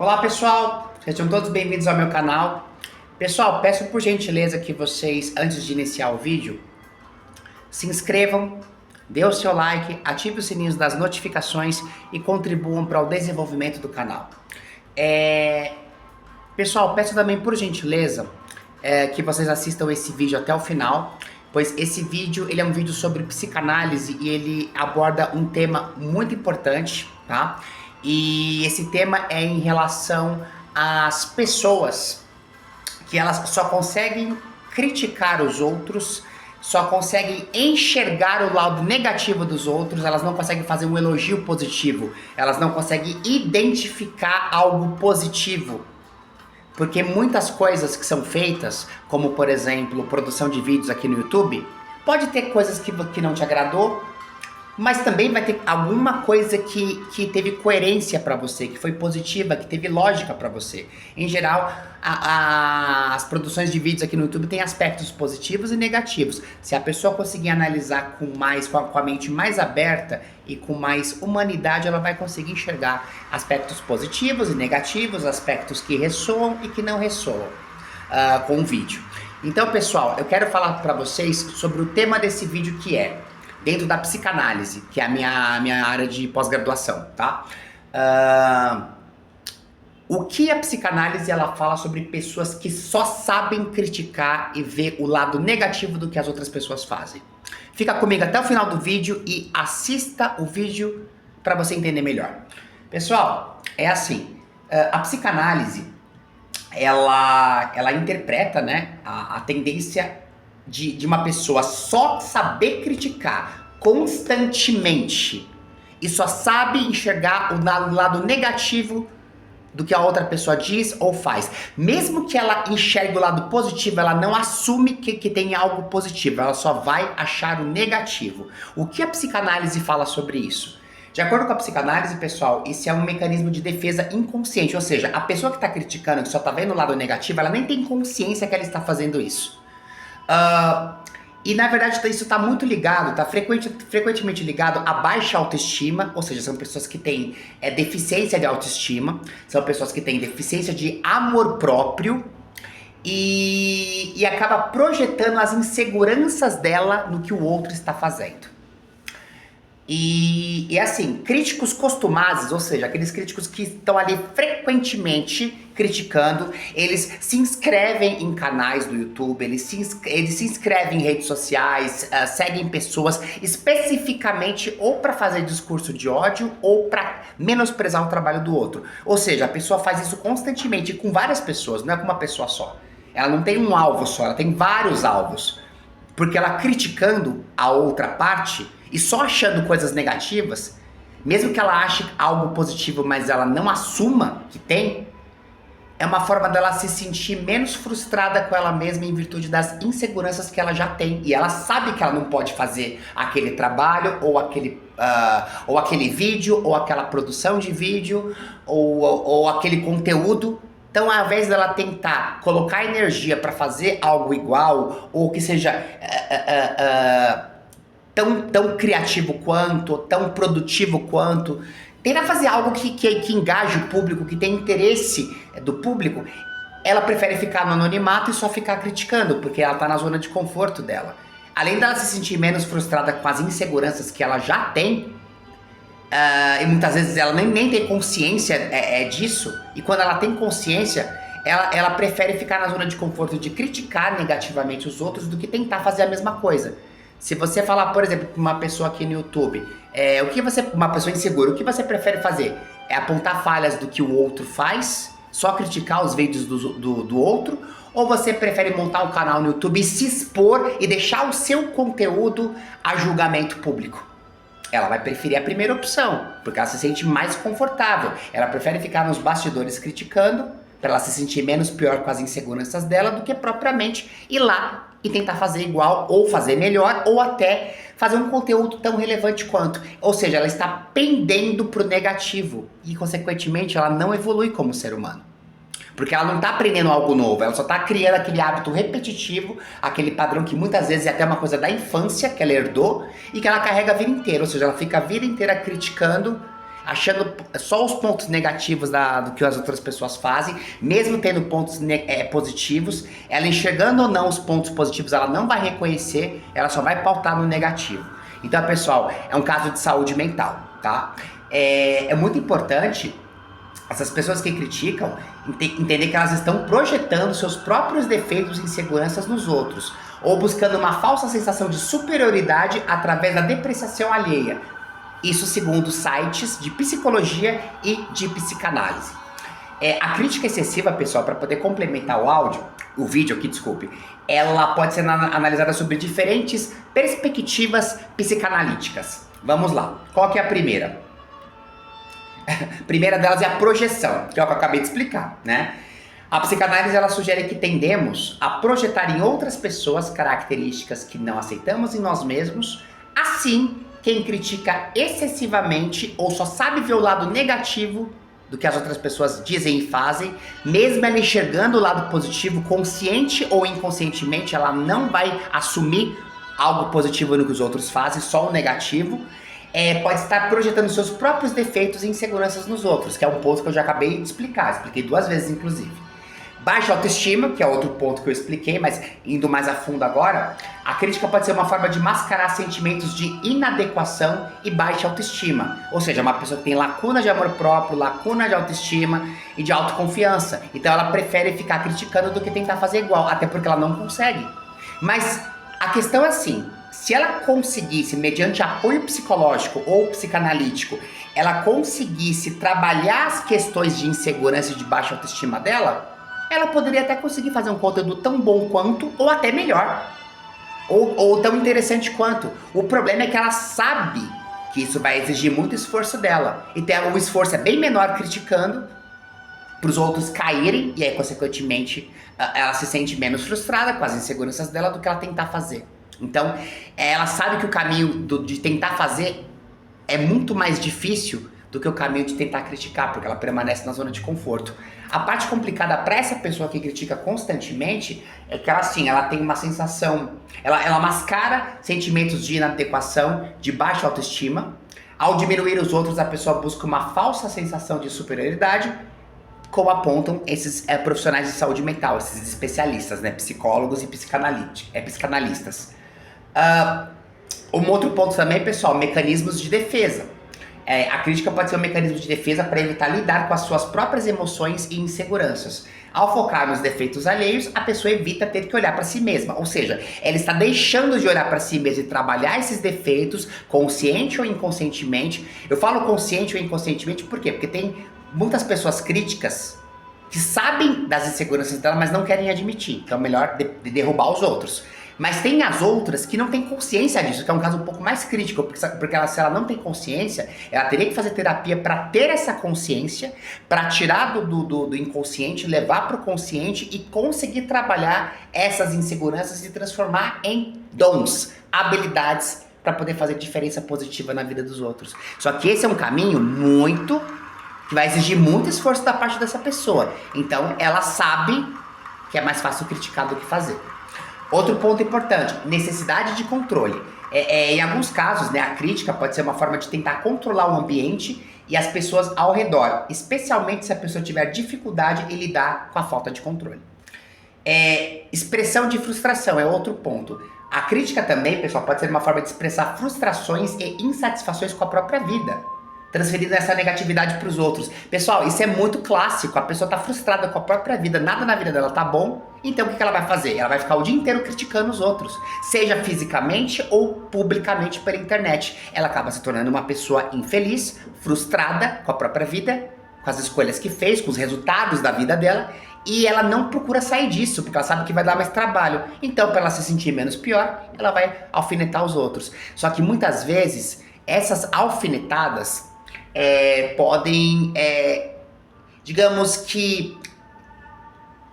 Olá pessoal, sejam todos bem-vindos ao meu canal. Pessoal, peço por gentileza que vocês, antes de iniciar o vídeo, se inscrevam, dê o seu like, ative os sininhos das notificações e contribuam para o desenvolvimento do canal. Pessoal, peço também por gentileza que vocês assistam esse vídeo até o final, pois esse vídeo ele é um vídeo sobre psicanálise e ele aborda um tema muito importante, tá? E esse tema é em relação às pessoas que elas só conseguem criticar os outros, só conseguem enxergar o lado negativo dos outros, elas não conseguem fazer um elogio positivo, elas não conseguem identificar algo positivo. Porque muitas coisas que são feitas, como por exemplo, produção de vídeos aqui no YouTube, pode ter coisas que não te agradou, mas também vai ter alguma coisa que teve coerência para você, que foi positiva, que teve lógica para você. Em geral, as produções de vídeos aqui no YouTube têm aspectos positivos e negativos. Se a pessoa conseguir analisar com a mente mais aberta e com mais humanidade, ela vai conseguir enxergar aspectos positivos e negativos, aspectos que ressoam e que não ressoam com o vídeo. Então, pessoal, eu quero falar para vocês sobre o tema desse vídeo, que é dentro da psicanálise, que é a minha área de pós-graduação, tá? O que a psicanálise ela fala sobre pessoas que só sabem criticar e ver o lado negativo do que as outras pessoas fazem. Fica comigo até o final do vídeo e assista o vídeo para você entender melhor. Pessoal, é assim, a psicanálise ela interpreta, né, a tendência de uma pessoa só saber criticar constantemente e só sabe enxergar o lado negativo do que a outra pessoa diz ou faz. Mesmo que ela enxergue o lado positivo, ela não assume que tem algo positivo, ela só vai achar o negativo. O que a psicanálise fala sobre isso? De acordo com a psicanálise, pessoal, isso é um mecanismo de defesa inconsciente, ou seja, a pessoa que está criticando, que só está vendo o lado negativo, ela nem tem consciência que ela está fazendo isso. E na verdade isso está muito ligado, está frequentemente ligado a baixa autoestima, ou seja, são pessoas que têm deficiência de autoestima, são pessoas que têm deficiência de amor próprio e acaba projetando as inseguranças dela no que o outro está fazendo. E assim, críticos costumazes, ou seja, aqueles críticos que estão ali frequentemente criticando, eles se inscrevem em canais do YouTube, eles se inscrevem em redes sociais, seguem pessoas especificamente ou para fazer discurso de ódio ou para menosprezar o trabalho do outro. Ou seja, a pessoa faz isso constantemente com várias pessoas, não é com uma pessoa só. Ela não tem um alvo só, ela tem vários alvos. Porque ela criticando a outra parte e só achando coisas negativas, mesmo que ela ache algo positivo, mas ela não assuma que tem, é uma forma dela se sentir menos frustrada com ela mesma em virtude das inseguranças que ela já tem. E ela sabe que ela não pode fazer aquele trabalho, ou aquele vídeo, ou aquela produção de vídeo, ou aquele conteúdo. Então, ao invés dela tentar colocar energia para fazer algo igual, ou que seja tão criativo quanto, tão produtivo quanto, tenta fazer algo que engaje o público, que tem interesse do público, ela prefere ficar no anonimato e só ficar criticando, porque ela está na zona de conforto dela. Além dela se sentir menos frustrada com as inseguranças que ela já tem, e muitas vezes ela nem tem consciência disso, e quando ela tem consciência, ela prefere ficar na zona de conforto de criticar negativamente os outros do que tentar fazer a mesma coisa. Se você falar, por exemplo, para uma pessoa aqui no YouTube, uma pessoa insegura, o que você prefere fazer? É apontar falhas do que o outro faz? Só criticar os vídeos do outro? Ou você prefere montar um canal no YouTube e se expor e deixar o seu conteúdo a julgamento público? Ela vai preferir a primeira opção, porque ela se sente mais confortável. Ela prefere ficar nos bastidores criticando, para ela se sentir menos pior com as inseguranças dela, do que propriamente ir lá e tentar fazer igual, ou fazer melhor, ou até fazer um conteúdo tão relevante quanto. Ou seja, ela está pendendo pro negativo e, consequentemente, ela não evolui como ser humano. Porque ela não está aprendendo algo novo, ela só está criando aquele hábito repetitivo, aquele padrão que muitas vezes é até uma coisa da infância, que ela herdou, e que ela carrega a vida inteira. Ou seja, ela fica a vida inteira criticando achando só os pontos negativos do que as outras pessoas fazem, mesmo tendo pontos positivos, ela enxergando ou não os pontos positivos, ela não vai reconhecer, ela só vai pautar no negativo. Então, pessoal, é um caso de saúde mental, tá? É muito importante essas pessoas que criticam entender que elas estão projetando seus próprios defeitos e inseguranças nos outros, ou buscando uma falsa sensação de superioridade através da depreciação alheia. Isso segundo sites de psicologia e de psicanálise. A crítica excessiva, pessoal, para poder complementar o vídeo aqui, desculpe, ela pode ser analisada sobre diferentes perspectivas psicanalíticas. Vamos lá. Qual que é a primeira? A primeira delas é a projeção, que é o que eu acabei de explicar, né? A psicanálise, ela sugere que tendemos a projetar em outras pessoas características que não aceitamos em nós mesmos. Assim, quem critica excessivamente ou só sabe ver o lado negativo do que as outras pessoas dizem e fazem, mesmo ela enxergando o lado positivo, consciente ou inconscientemente, ela não vai assumir algo positivo no que os outros fazem, só o negativo. Pode estar projetando seus próprios defeitos e inseguranças nos outros, que é um ponto que eu já acabei de explicar, expliquei 2 vezes inclusive. Baixa autoestima, que é outro ponto que eu expliquei, mas indo mais a fundo agora, a crítica pode ser uma forma de mascarar sentimentos de inadequação e baixa autoestima. Ou seja, uma pessoa que tem lacuna de amor próprio, lacuna de autoestima e de autoconfiança. Então ela prefere ficar criticando do que tentar fazer igual, até porque ela não consegue. Mas a questão é assim, se ela conseguisse, mediante apoio psicológico ou psicanalítico, ela conseguisse trabalhar as questões de insegurança e de baixa autoestima dela, ela poderia até conseguir fazer um conteúdo tão bom quanto, ou até melhor, ou tão interessante quanto. O problema é que ela sabe que isso vai exigir muito esforço dela. Então o esforço é bem menor criticando, para os outros caírem, e aí consequentemente ela se sente menos frustrada com as inseguranças dela do que ela tentar fazer. Então ela sabe que o caminho de tentar fazer é muito mais difícil do que o caminho de tentar criticar, porque ela permanece na zona de conforto. A parte complicada para essa pessoa que critica constantemente é que ela tem uma sensação, ela mascara sentimentos de inadequação, de baixa autoestima. Ao diminuir os outros, a pessoa busca uma falsa sensação de superioridade, como apontam esses profissionais de saúde mental, esses especialistas, né, psicólogos e psicanalistas. Um outro ponto também, pessoal, mecanismos de defesa. A crítica pode ser um mecanismo de defesa para evitar lidar com as suas próprias emoções e inseguranças. Ao focar nos defeitos alheios, a pessoa evita ter que olhar para si mesma, ou seja, ela está deixando de olhar para si mesma e trabalhar esses defeitos, consciente ou inconscientemente. Eu falo consciente ou inconscientemente por quê? Porque tem muitas pessoas críticas que sabem das inseguranças dela, mas não querem admitir, então é melhor derrubar os outros. Mas tem as outras que não têm consciência disso, que é um caso um pouco mais crítico, porque se ela não tem consciência, ela teria que fazer terapia para ter essa consciência, para tirar do inconsciente, levar para o consciente e conseguir trabalhar essas inseguranças e transformar em dons, habilidades, para poder fazer diferença positiva na vida dos outros. Só que esse é um caminho que vai exigir muito esforço da parte dessa pessoa. Então ela sabe que é mais fácil criticar do que fazer. Outro ponto importante, necessidade de controle. Em alguns casos, né, a crítica pode ser uma forma de tentar controlar o ambiente e as pessoas ao redor, especialmente se a pessoa tiver dificuldade em lidar com a falta de controle. Expressão de frustração é outro ponto. A crítica também, pessoal, pode ser uma forma de expressar frustrações e insatisfações com a própria vida, transferindo essa negatividade para os outros. Pessoal, isso é muito clássico, a pessoa está frustrada com a própria vida, nada na vida dela tá bom, então o que ela vai fazer? Ela vai ficar o dia inteiro criticando os outros, seja fisicamente ou publicamente pela internet. Ela acaba se tornando uma pessoa infeliz, frustrada com a própria vida, com as escolhas que fez, com os resultados da vida dela, e ela não procura sair disso, porque ela sabe que vai dar mais trabalho. Então, para ela se sentir menos pior, ela vai alfinetar os outros. Só que muitas vezes, essas alfinetadas podem, digamos que,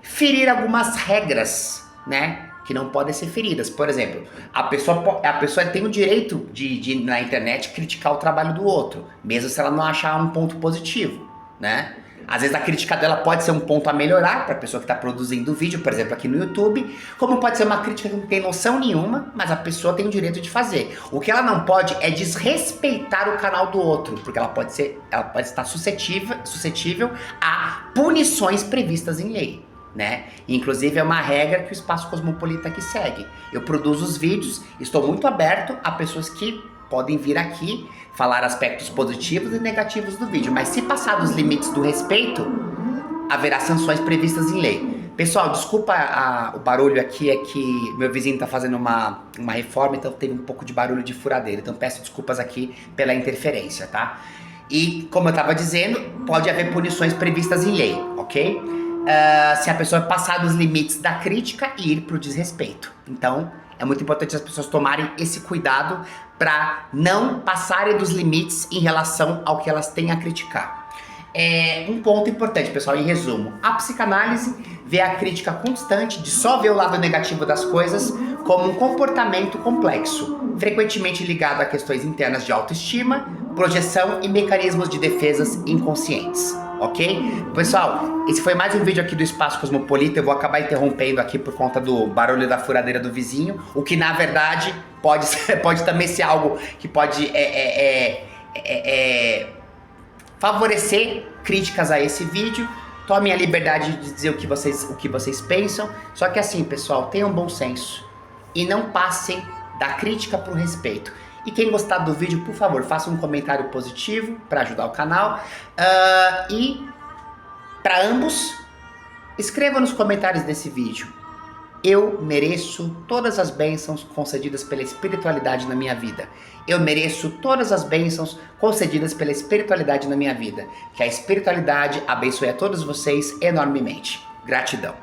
ferir algumas regras, né, que não podem ser feridas. Por exemplo, a pessoa tem o direito de na internet criticar o trabalho do outro, mesmo se ela não achar um ponto positivo, né? Às vezes a crítica dela pode ser um ponto a melhorar para a pessoa que está produzindo o vídeo, por exemplo, aqui no YouTube, como pode ser uma crítica que não tem noção nenhuma, mas a pessoa tem o direito de fazer. O que ela não pode é desrespeitar o canal do outro, porque ela pode estar suscetível a punições previstas em lei, né? Inclusive é uma regra que o Espaço Cosmopolita aqui segue. Eu produzo os vídeos, estou muito aberto a pessoas que podem vir aqui falar aspectos positivos e negativos do vídeo, mas se passar dos limites do respeito, haverá sanções previstas em lei. Pessoal, desculpa o barulho aqui, é que meu vizinho tá fazendo uma reforma, então teve um pouco de barulho de furadeira, então peço desculpas aqui pela interferência, tá? E, como eu tava dizendo, pode haver punições previstas em lei, ok? Se a pessoa passar dos limites da crítica e ir pro desrespeito. Então, é muito importante as pessoas tomarem esse cuidado para não passarem dos limites em relação ao que elas têm a criticar. Um ponto importante, pessoal, em resumo, a psicanálise vê a crítica constante de só ver o lado negativo das coisas como um comportamento complexo, frequentemente ligado a questões internas de autoestima, projeção e mecanismos de defesas inconscientes, ok? Pessoal, esse foi mais um vídeo aqui do Espaço Cosmopolita. Eu vou acabar interrompendo aqui por conta do barulho da furadeira do vizinho, o que na verdade pode também ser algo que pode favorecer críticas a esse vídeo. Tomem a liberdade de dizer o que vocês pensam. Só que assim, pessoal, tenham bom senso e não passem da crítica para o respeito. E quem gostar do vídeo, por favor, faça um comentário positivo para ajudar o canal. E para ambos, escreva nos comentários desse vídeo: eu mereço todas as bênçãos concedidas pela espiritualidade na minha vida. Eu mereço todas as bênçãos concedidas pela espiritualidade na minha vida. Que a espiritualidade abençoe a todos vocês enormemente. Gratidão.